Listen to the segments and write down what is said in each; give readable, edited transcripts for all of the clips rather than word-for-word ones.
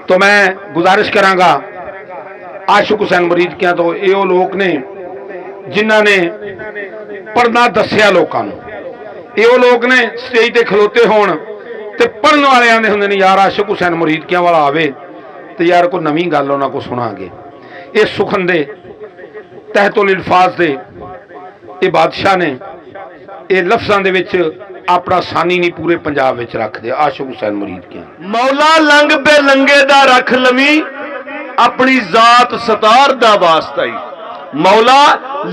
तो मैं गुजारिश करांगा आशिक हुसैन मरीदकियां तो ये लोग ने जिन्हों ने पढ़ना दसिया लोगों को। ये लोग ने स्टेज पर खलोते होण ते पढ़न वाले आते होंगे ने यार आशिक हुसैन मरीदकियां वाला आवे तो यार कोई नवीं गल उन्हां को सुनांगे। ये सुखन दे तहतुल इल्फाज दे ये बादशाह ने ये लफ्ज़ां दे विच अपना सानी नहीं पूरे पंजाब विच रखदे। आशिक हुसैन मरीदकियां मौला लंघ पे लंघे दा रख लवी अपनी जात सतार दा वास्ता ही। मौला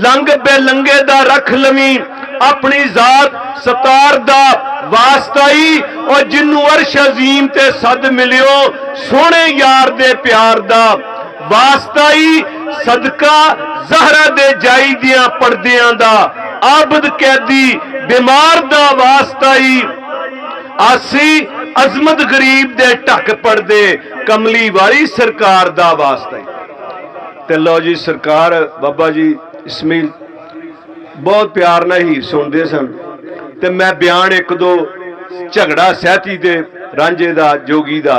लंघ पे लंघे दा रख लवी अपनी जात सतार दा वास्ता ही। और जिन्नू अर्श अजीम ते सद मिलियो सोने यार दे प्यार दा वास्ता ही। सदका ज़हरा दे जाई दियां पर्दियां दा आबद कैदी बीमार दा वास्ता ही। आसी अजमत गरीब दे ढक पड़दे कमली वाली सरकार दा वास्ता ही। ते लो जी सरकार बाबा जी इस्माइल बहुत प्यार नाल ही सुनते सन। ते मैं बयान एक दो झगड़ा सहती दे रांझे दा जोगी दा।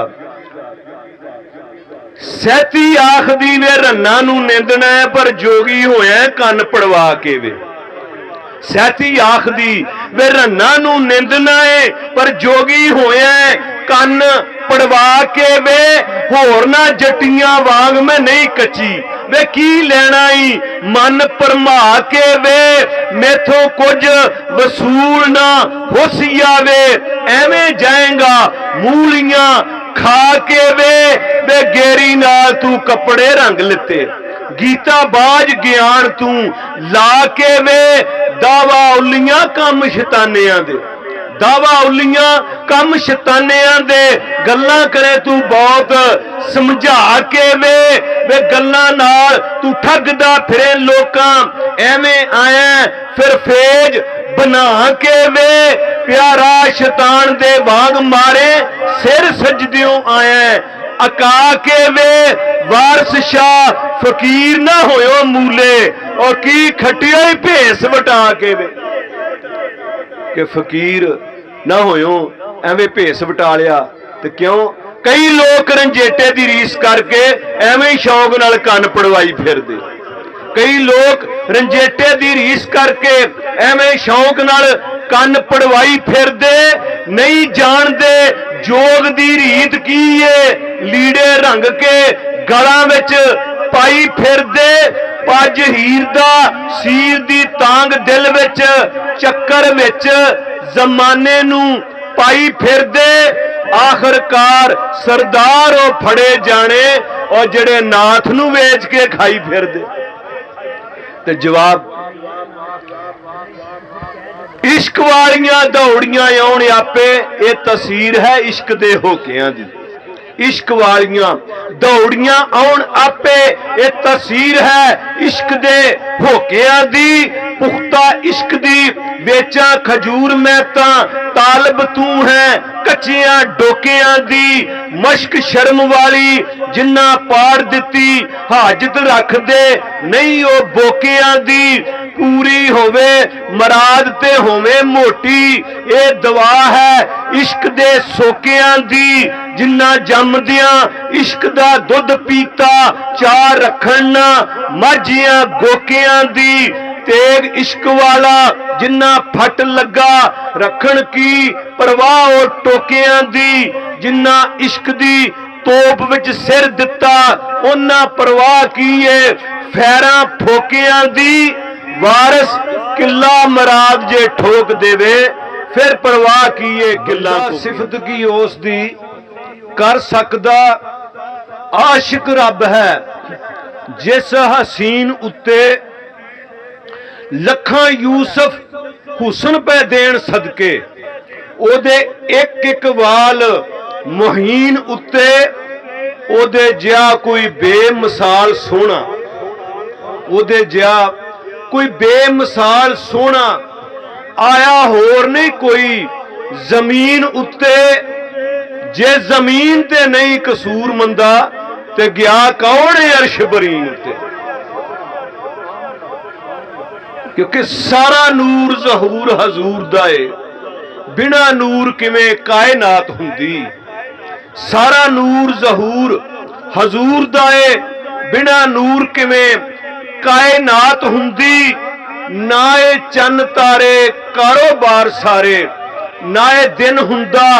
सहती आखदी वे रन्ना नू निंदना है पर जोगी होया कन पड़वा के वे। सहती आखदी वे रन्ना नू निंदना है पर जोगी होया कन पड़वा के वे। होर ना जटियां वांग मैं नहीं कच्ची वे की लेना ही मन भरमा के वे। मेथों कुछ वसूल ना होसिया वे एवें जाएगा मूलियां खा के वे गेरी नाल तू कपड़े रंग लिते। गीता बाज ज्ञान तू ला के वे दावा उलियां कम शैतानियां दे। दावा उलियां कम शैतानियां दे गल्लां करे तू बहुत समझा के वे गल्लां नाल तू ठगदा फिरे लोकां एवें आया फिर फेज बना के वे। प्यारा शैतान दे वांग मारे सिर सजदियों आया अका के वे। वारस शाह फकीर ना होयो मूले और की खटिया ही भेस वटा के वे। कि फकीर ना होयो एवें भेस वटा लिया ते क्यों। कई लोग रंजेटे दी रीस करके एवें शौक नाल कन पड़वाई फिरदे। कई लोग रंजेटे दी रीस करके एवें शौक नाल कन पड़वाई फिरदे। नहीं जानते जोग दी रीत की है लीड़े रंग के गलां विच पाई फिरदे। पज हीर दा सीर दी तांग दिल विच चक्कर विच जमाने नू पाई फिरदे। आखिरकार सरदार ओ फड़े जाने और जड़े नाथ नू वेच के खाई फिरदे। ते जवाब इश्क वालियां दौड़ियां आउण आपे ये तस्वीर है इश्क दे होकियां दी। इश्क वालियां दौड़ियां आउण आपे ये तस्वीर है इश्क दे होकियां दी। पुख्ता इश्क दी बेचा खजूर मैं तालब तू है कच्चियां डोकियां दी। मश्क शर्म वाली जिन्ना पाड़ दिती हाजत रख दे नहीं ओ बोकियां दी। पूरी होवे मराद ते होवे मोटी ये दवा है इश्क दे सोकियां दी। जिन्ना जमदियां इश्क दा दुध पीता चार रखण ना माझियां गोकियां दी। तेग इश्क वाला जिन्ना फट लगा रखण की परवाह और टोकियां दी। जिन्ना इश्क दी तोप विच सिर दिता उन्ना परवाह की है फैरां फोकियां दी। वारस किला मराद जे ठोक देवे फिर परवाह की है किला। सिफत की उस दी कर सकदा आशिक रब है जिस हसीन उत्ते लखां यूसुफ हुसन पे देन सदके ओदे एक एक वाल मुहीन उत्ते ओदे जिहा कोई बेमिसाल सोहना। ओदे जिहा कोई बेमिसाल सोहना आया होर नहीं कोई जमीन उत्ते। जे जमीन ते नहीं कसूर मंदा ते गया कौन है अर्श बरीन उत्ते। क्योंकि सारा नूर ज़हूर हजूर दा है बिना नूर किवें कायनात हुंदी। सारा नूर जहूर हजूर दा ए, बिना नूर किवें कायनात हुंदी, ना ए चन्न तारे कारोबार सारे, ना ए दिन हुंदा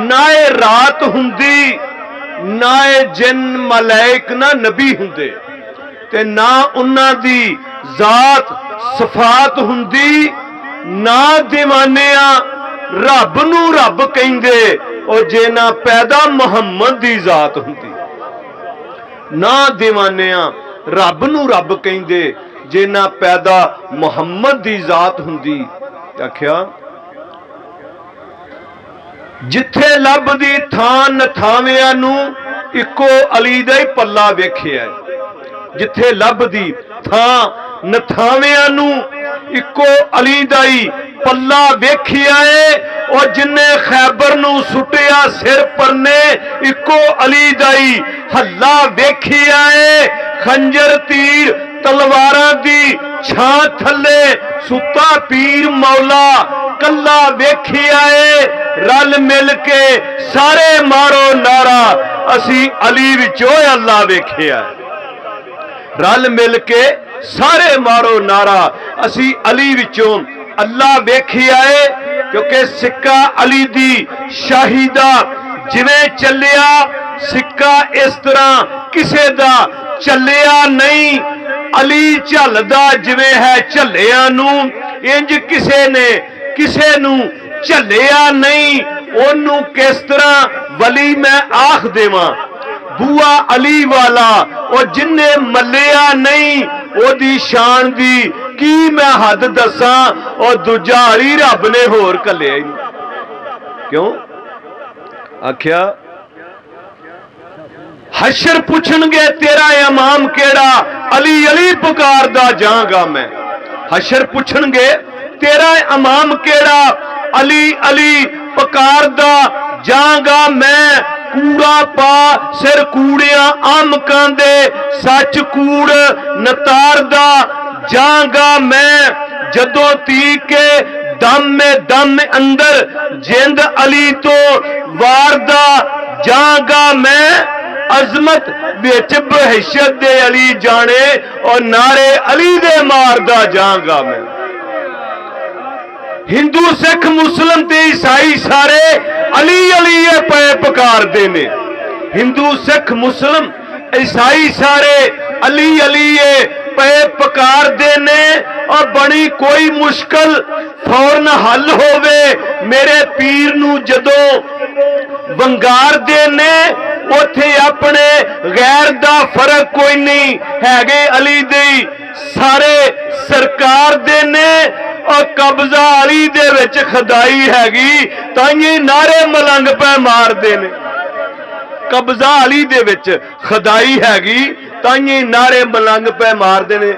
ना ए रात हुंदी, ना ए जिन मलाइक ना नबी हुंदे, ते ना उन्हां दी जात सफात हुंदी, ना दीवानिया रब नू रब कहिंदे और जे ना पैदा मुहम्मद दी जात हुंदी, ना दीवानिया रब नू रब कहिंदे जे ना पैदा मुहम्मद दी जात हुंदी। आख्या जिथे लभदी थां नथावियां नू इको अली दा ही पल्ला वेखिया, जिथे लभदी थां नथावियां नू इको अली दा ही पल्ला वेखिया है, और जिन्ने खैबर नू सुटिया सिर परने इको अली दा ही हल्ला वेखिया है। खंजर तीर तलवारां दी छां थल्ले सुता पीर मौला कल्ला वेखिया है। रल मिल के सारे मारो नारा असी अली विचों अल्लाह वेखिया है। रल मिल के सारे मारो नारा असी अली विचों अल्लाह वेखिया है। क्योंकि सिक्का अली दी शाही दा जिवें चलिया, सिक्का इस तरह किसे दा चलिया नहीं। अली झलदा जिवें है झलिया नू, इंज किसे ने किसे नू झलिया नहीं। ओनू किस तरह वली मैं आख देवां, बुआ अली वाला और जिन्ने मलिया नहीं ओदी शान दी की मैं हद दसा, और दूजा अली रब ने होर कलिया ही नहीं। क्यों आख्या हशर पुछणगे तेरा इमाम केड़ा, अली अली पुकारदा जांगा मैं। हशर पुछणगे तेरा इमाम केड़ा, अली अली पुकारदा जांगा मैं। कूड़ा पा सिर कूड़िया आम कांदे, सच कूड़ नतारदा जांगा मैं। जदों ती के दम में दम अंदर जिंद अली तो वारदा जांगा मैं। अजमत विच बहशत दे अली जाने, और नारे अली दे मारदा जांगा मैं। हिंदू सिख मुस्लिम ते ईसाई सारे अली अली पे पुकारदे ने। हिंदू सिख मुस्लिम ईसाई सारे अली अली पे पुकारदे ने। और बड़ी कोई मुश्किल फौरन हल होवे मेरे पीर नू जदों वंगारदे ने, उथे अपने गैर दा फर्क कोई नहीं हैगे, अली दे सारे सरकार दे ने। और कब्जा अली दे विच खदाई हैगी, ताइए नारे मलंग पे मारदे ने। कब्जा अली दे विच खदाई हैगी, ताइए नारे मलंग पे मारदे ने।